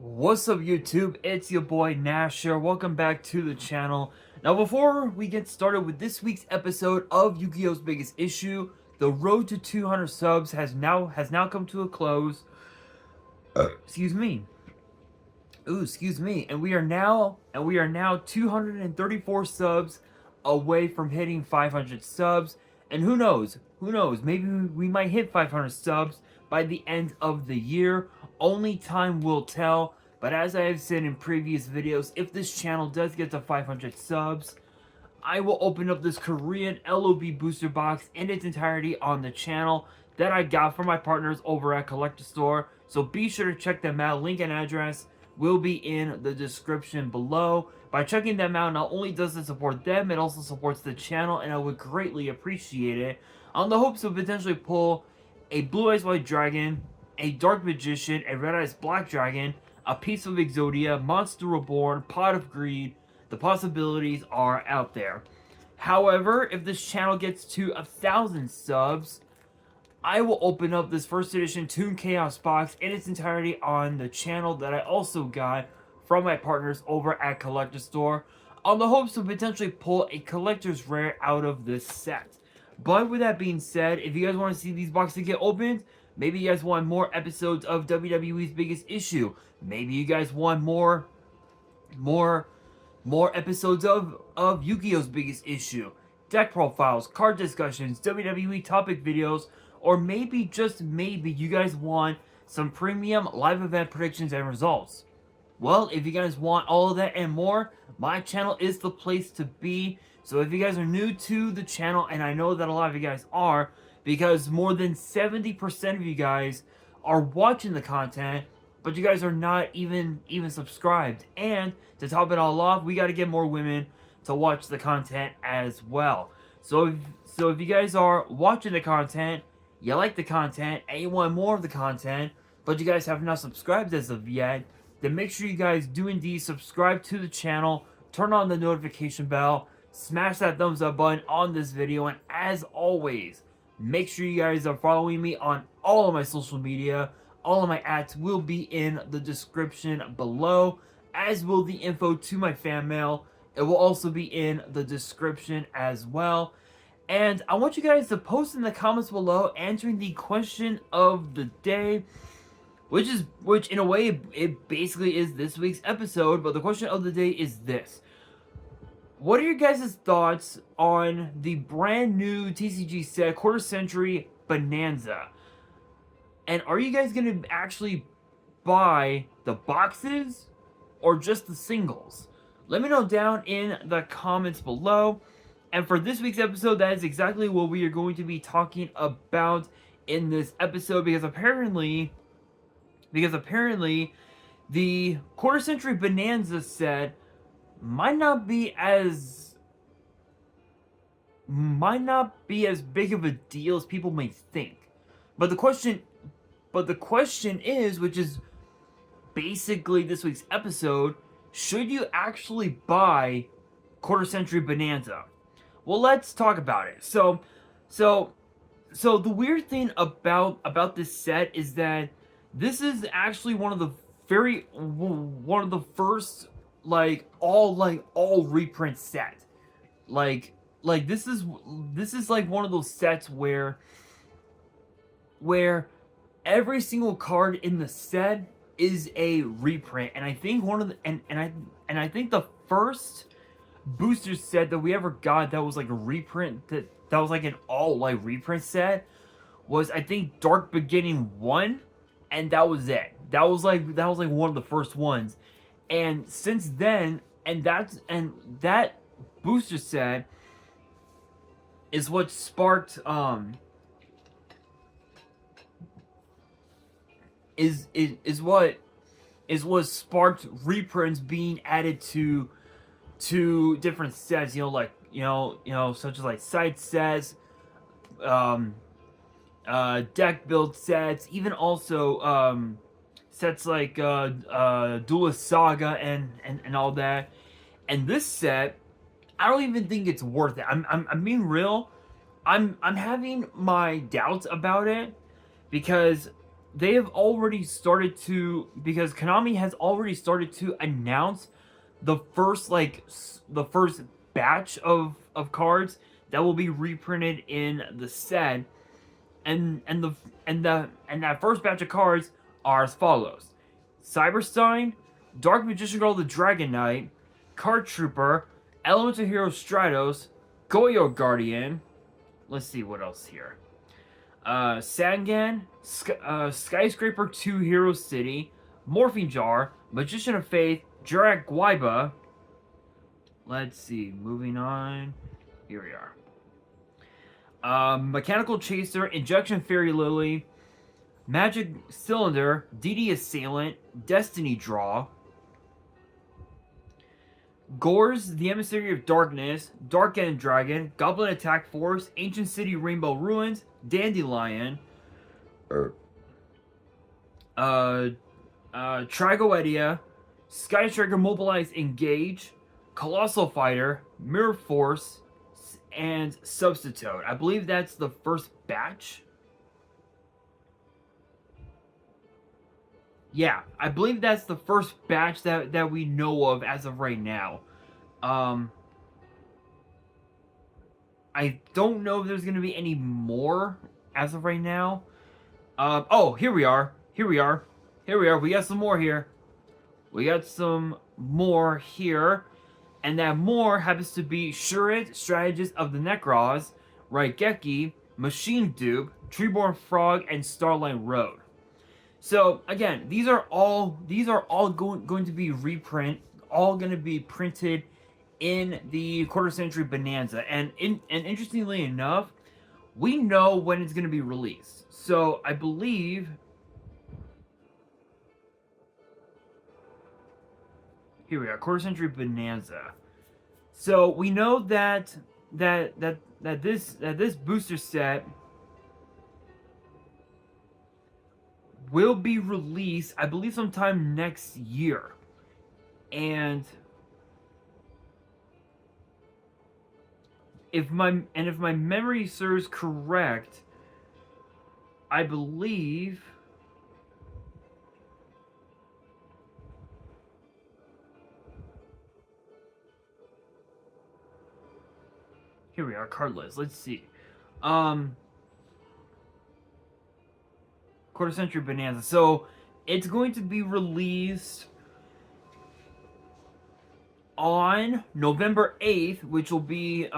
What's up YouTube, it's your boy Nash here. Welcome back to the channel. Now before we get started with this week's episode of Yu-Gi-Oh's Biggest Issue, the road to 200 subs has now come to a close. Excuse me. Excuse me. And we are now 234 subs away from hitting 500 subs. And who knows, maybe we might hit 500 subs by the end of the year. Only time will tell. But as I have said in previous videos, if this channel does get to 500 subs, I will open up this Korean LOB booster box in its entirety on the channel that I got from my partners over at Collector Store. So be sure to check them out. Link and address will be in the description below. By checking them out, not only does it support them, it also supports the channel, and I would greatly appreciate it. On the hopes of potentially pull a Blue Eyes White Dragon, a Dark Magician, a Red Eyes Black Dragon, a piece of Exodia, Monster Reborn, Pot of Greed. The possibilities are out there. However, if this channel gets to 1,000 subs, I will open up this first edition Toon Chaos box in its entirety on the channel that I also got from my partners over at Collector Store, on the hopes of potentially pull a collector's rare out of this set. But with that being said, if you guys want to see these boxes get opened, maybe you guys want more episodes of WWE's Biggest Issue, maybe you guys want more episodes of Yu-Gi-Oh's Biggest Issue, deck profiles, card discussions, WWE topic videos, or maybe, just maybe, you guys want some premium live event predictions and results. Well, if you guys want all of that and more, my channel is the place to be. So if you guys are new to the channel, and I know that a lot of you guys are, because more than 70% of you guys are watching the content, but you guys are not even subscribed. And to top it all off, we got to get more women to watch the content as well. So if you guys are watching the content, you like the content, and you want more of the content, but you guys have not subscribed as of yet, then make sure you guys do indeed subscribe to the channel, turn on the notification bell, smash that thumbs up button on this video, and as always, make sure you guys are following me on all of my social media. All of my ads will be in the description below, as will the info to my fan mail. It will also be in the description as well. And I want you guys to post in the comments below answering the question of the day, which in a way it basically is this week's episode. But the question of the day is this: what are your guys' thoughts on the brand new TCG set, Quarter Century Bonanza? And are you guys going to actually buy the boxes or just the singles? Let me know down in the comments below. And for this week's episode, that is exactly what we are going to be talking about in this episode, because apparently the Quarter Century Bonanza set might not be as big of a deal as people may think. But the question is, which is basically this week's episode, should you actually buy Quarter Century Bonanza? Well, let's talk about it. So the weird thing about this set is that this is actually one of the first all reprint set. Like this is like one of those sets where every single card in the set is a reprint. And I think I think the first booster set that we ever got that was like a reprint, that was like an all reprint set, was, I think, Dark Beginning 1, and that was it. That was like one of the first ones. And since then, and that booster set is what sparked is what sparked reprints being added to different sets, such as like side sets, deck build sets, even also sets like Duelist Saga and all that. And this set, I don't even think it's worth it. I'm being real. I'm having my doubts about it, because they have already started to, because Konami has already started to announce the first the first batch of cards that will be reprinted in the set, and that first batch of cards are as follows: Cyberstein, Dark Magician Girl the Dragon Knight, Card Trooper, Elemental Hero Stratos, Goyo Guardian. Let's see what else here. Sangan, Skyscraper 2 Hero City, Morphing Jar, Magician of Faith, Jurak Guaiba. Let's see, moving on. Here we are. Mechanical Chaser, Injection Fairy Lily, Magic Cylinder, DD Assailant, Destiny Draw, Gores, the Emissary of Darkness, Dark End Dragon, Goblin Attack Force, Ancient City Rainbow Ruins, Dandelion, Tragoedia, Sky Striker Mobilize Engage, Colossal Fighter, Mirror Force, and Substitute. I believe that's the first batch. Yeah, I believe that's the first batch that we know of as of right now. I don't know if there's going to be any more as of right now. Oh, here we are. Here we are. Here we are. We got some more here. We got some more here. And that more happens to be Shurit, Strategist of the Necros, Raigeki, Machine Dupe, Treeborn Frog, and Starline Road. So again, these are all going to be going to be printed in the Quarter Century Bonanza, and interestingly enough, we know when it's going to be released. So I believe here we are, Quarter Century Bonanza. So we know that this booster set will be released, I believe, sometime next year. And if my memory serves correct, I believe here we are, card list. Let's see. Quarter Century Bonanza. So it's going to be released on November 8th, which will be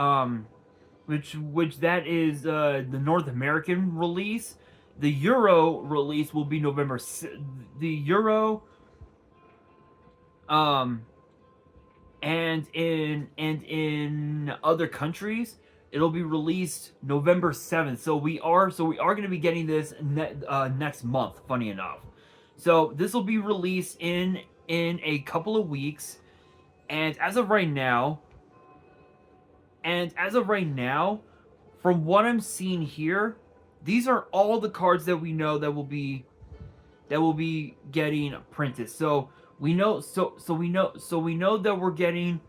which that is the North American release. The Euro release will be the Euro and in other countries it'll be released November 7th. So we are going to be getting this next month, funny enough. So this will be released in a couple of weeks. And as of right now, from what I'm seeing here, these are all the cards that we know that will be getting printed. So we know we know that we're getting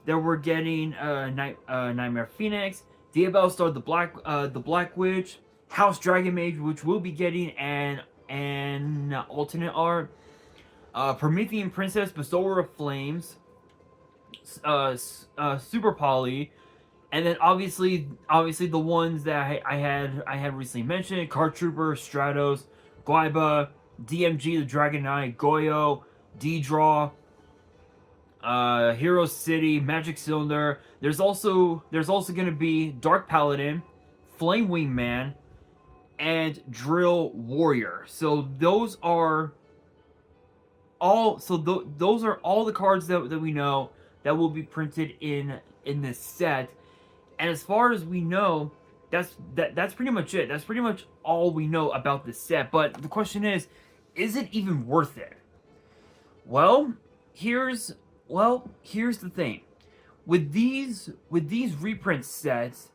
Nightmare Phoenix, Diabell Star, the Black Witch, House Dragon Mage, which will be getting an alternate art, Promethean Princess, Bestower of Flames, Super Poly, and then obviously the ones that I had recently mentioned: Card Trooper, Stratos, Guaiba, DMG, the Dragon Knight, Goyo, D-Draw, Hero City, Magic Cylinder. There's also going to be Dark Paladin, Flame Wing Man, and Drill Warrior. So those are all. Those are all the cards that we know that will be printed in this set. And as far as we know, that's pretty much it. That's pretty much all we know about this set. But the question is it even worth it? Well, here's the thing. With these reprint sets,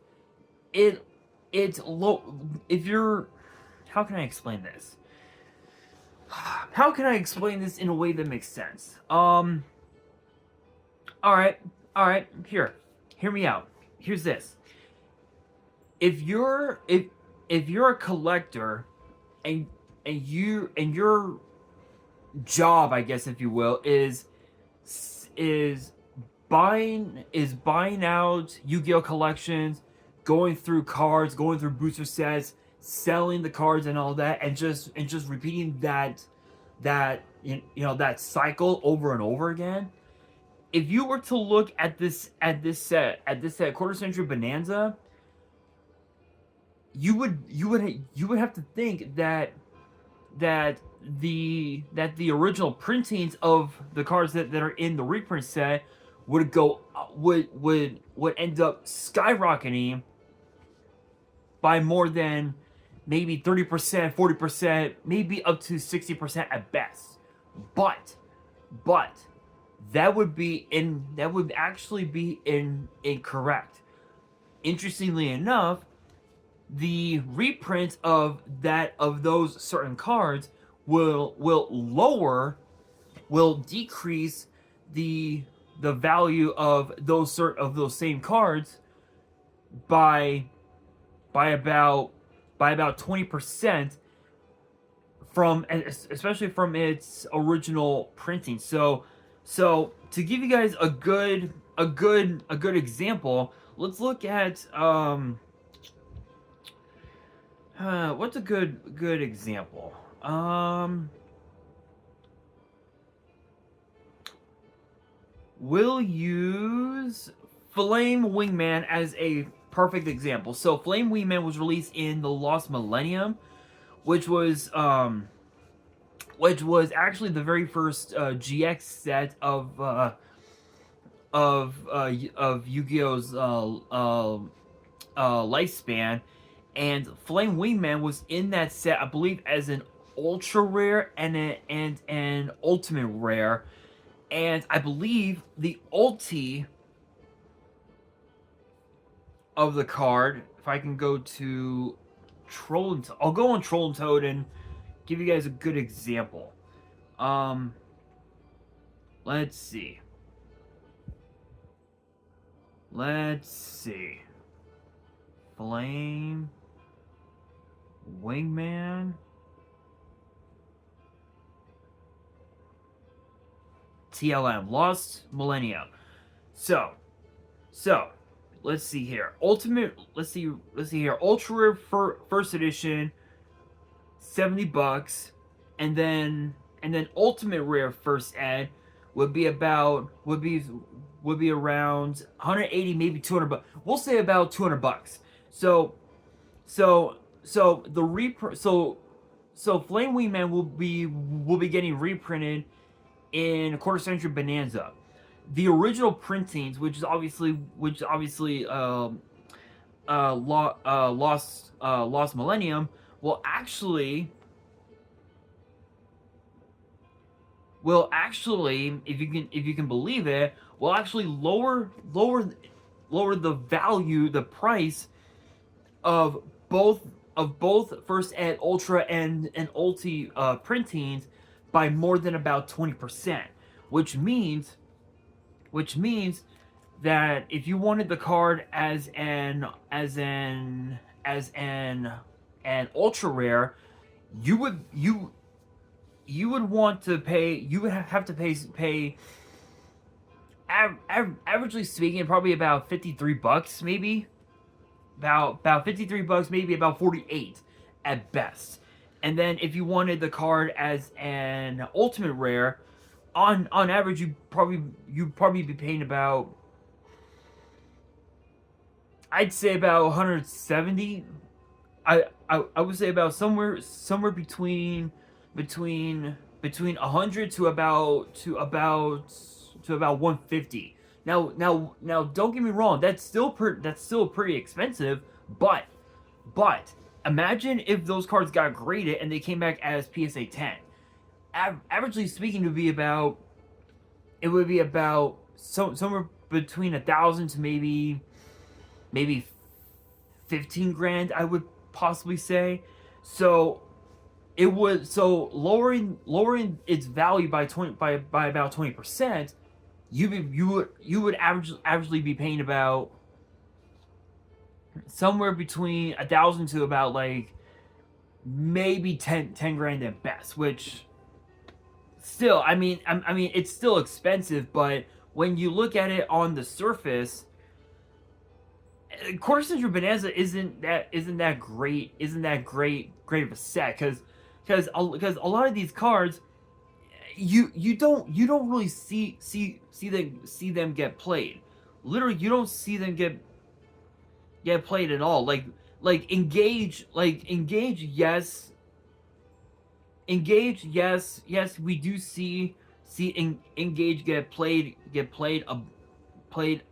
it's low. If you're, how can I explain this? How can I explain this in a way that makes sense? All right. Hear me out. Here's this. If you're a collector and your job, I guess, if you will, is buying out Yu-Gi-Oh collections, going through cards, going through booster sets, selling the cards and all that, and just repeating that cycle over and over again. If you were to look at this set quarter century Bonanza, you would have to think that the original printings of the cards that are in the reprint set would end up skyrocketing by more than maybe 30%, 40%, maybe up to 60% at best. But that would actually be incorrect. Interestingly enough, the reprint of those certain cards will decrease the value of those same cards by about 20% from, especially from its original printing. So to give you guys a good example, let's look at what's a good example? We'll use Flame Wingman as a perfect example. So Flame Wingman was released in the Lost Millennium, which was actually the very first GX set of Yu-Gi-Oh's lifespan, and Flame Wingman was in that set, I believe, as an ultra rare and an ultimate rare, and I believe the ulti of the card, if I can go to Troll and I'll go on Troll and Toad and give you guys a good example. Let's see. Flame Wingman. TLM, Lost Millennium. So let's see here. Let's see here. Ultra Rare first edition, $70, and then Ultimate Rare first ed would be around 180, maybe $200. We'll say about $200. So Flame Wingman will be getting reprinted in a quarter century Bonanza. The original printings, which obviously Lost Millennium, will actually, if you can believe it, will actually lower the value, the price of both first ed ultra and ulti printings by more than about 20%, which means that if you wanted the card as an ultra rare, you would have to pay averagely speaking, probably about $53, maybe about $53, maybe about 48 at best. And then if you wanted the card as an ultimate rare, on average you'd probably be paying about, I'd say about 170. I would say about somewhere between 100 to about 150. Now don't get me wrong, that's still pretty expensive, but imagine if those cards got graded and they came back as PSA 10. Averagely speaking, it would be about somewhere between 1,000 to maybe 15 grand, I would possibly say. So lowering its value by about 20%, you would averagely be paying about somewhere between 1,000 to about like maybe 10 grand at best, which still, I mean, it's still expensive, but when you look at it on the surface, Quarter Century Bonanza isn't that great of a set, because a lot of these cards, you don't really see them get played. Literally, you don't see them get played at all. Engage, yes. Engage, yes, we do Engage played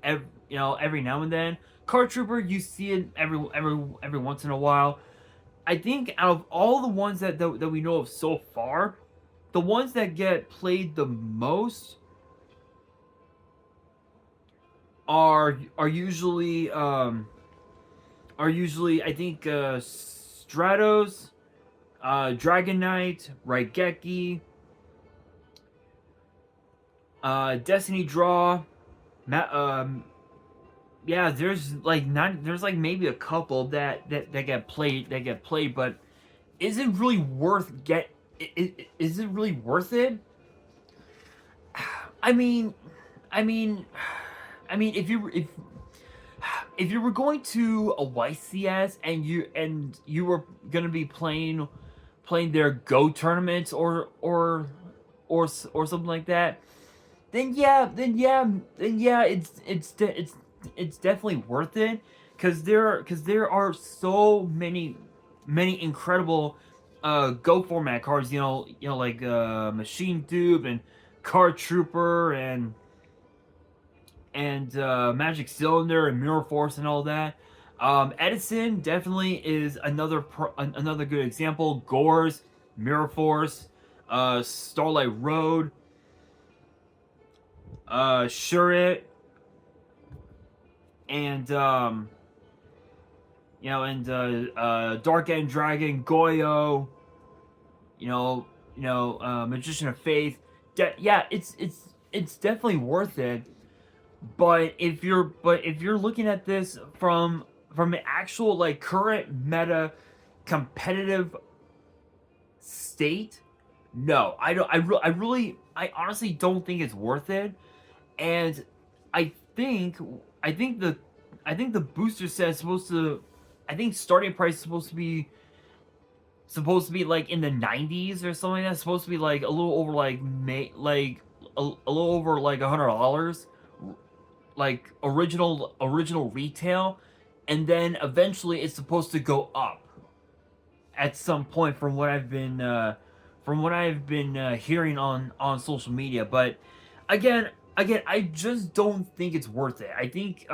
every now and then. Card Trooper, you see it every once in a while. I think out of all the ones that we know of so far, the ones that get played the most are usually I think Stratos, Dragon Knight, Raigeki, Destiny Draw, yeah, there's like maybe a couple that get played, but is it really is it really worth it? I mean, I mean, if you were going to a YCS and you were gonna be playing their Go tournaments or something like that, then yeah, it's definitely worth it, because there are so many incredible Go format cards. Like Machine Tube and Card Trooper and Magic Cylinder and Mirror Force and all that. Edison definitely is another good example. Gores, Mirror Force, Starlight Road, Shurit, and Dark End Dragon, Goyo, Magician of Faith. Yeah, it's definitely worth it. But if you're looking at this from an actual like current meta competitive state, no, I don't. I honestly don't think it's worth it. And I think I think the I think the booster set is supposed to. I think starting price is supposed to be like in the 90s or something like that. It's supposed to be like a little over like a little over like $100, like original retail, and then eventually it's supposed to go up at some point, from what I've been hearing on social media. But again, I just don't think it's worth it. I think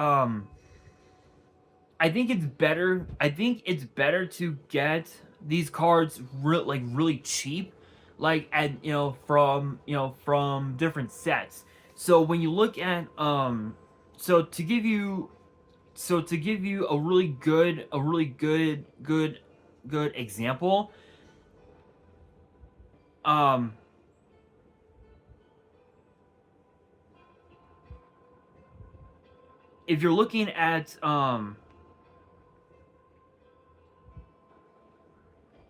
it's better. I think it's better to get these cards really cheap, like at from different sets. So when you look at so to give you a really good example, um if you're looking at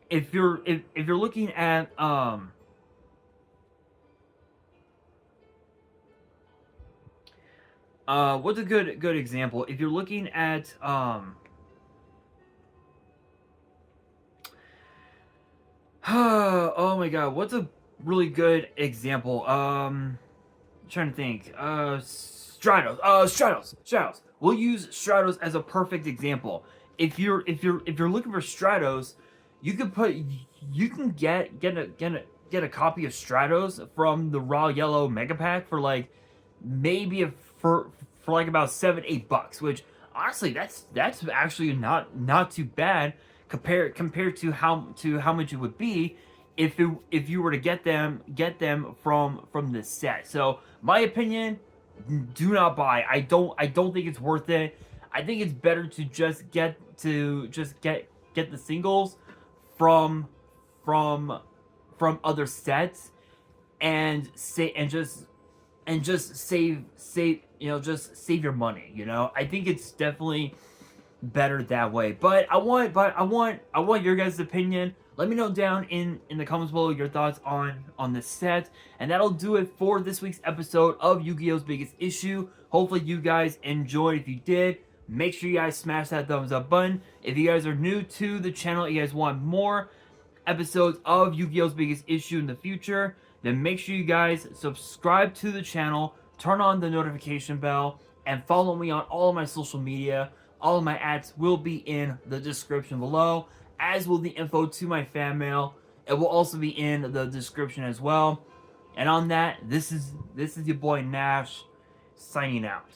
if you're looking at what's a good example? If you're looking at oh my god, what's a really good example? Trying to think. Stratos. We'll use Stratos as a perfect example. If you're looking for Stratos, you can get a copy of Stratos from the Raw Yellow Mega Pack for like maybe for like about $7-8, which honestly that's actually not too bad compared to how much it would be if you were to get them from this set. So my opinion, do not buy. I don't think it's worth it. I think it's better to get the singles from from other sets, and say and just save your money. I think it's definitely better that way. But I want your guys' opinion. Let me know down in the comments below your thoughts on this set. And that'll do it for this week's episode of Yu-Gi-Oh's Biggest Issue. Hopefully you guys enjoyed. If you did, make sure you guys smash that thumbs up button. If you guys are new to the channel, you guys want more episodes of Yu-Gi-Oh's Biggest Issue in the future, then make sure you guys subscribe to the channel, turn on the notification bell, and follow me on all of my social media. All of my ads will be in the description below, as will the info to my fan mail. It will also be in the description as well. And on that, this is your boy Nash, signing out.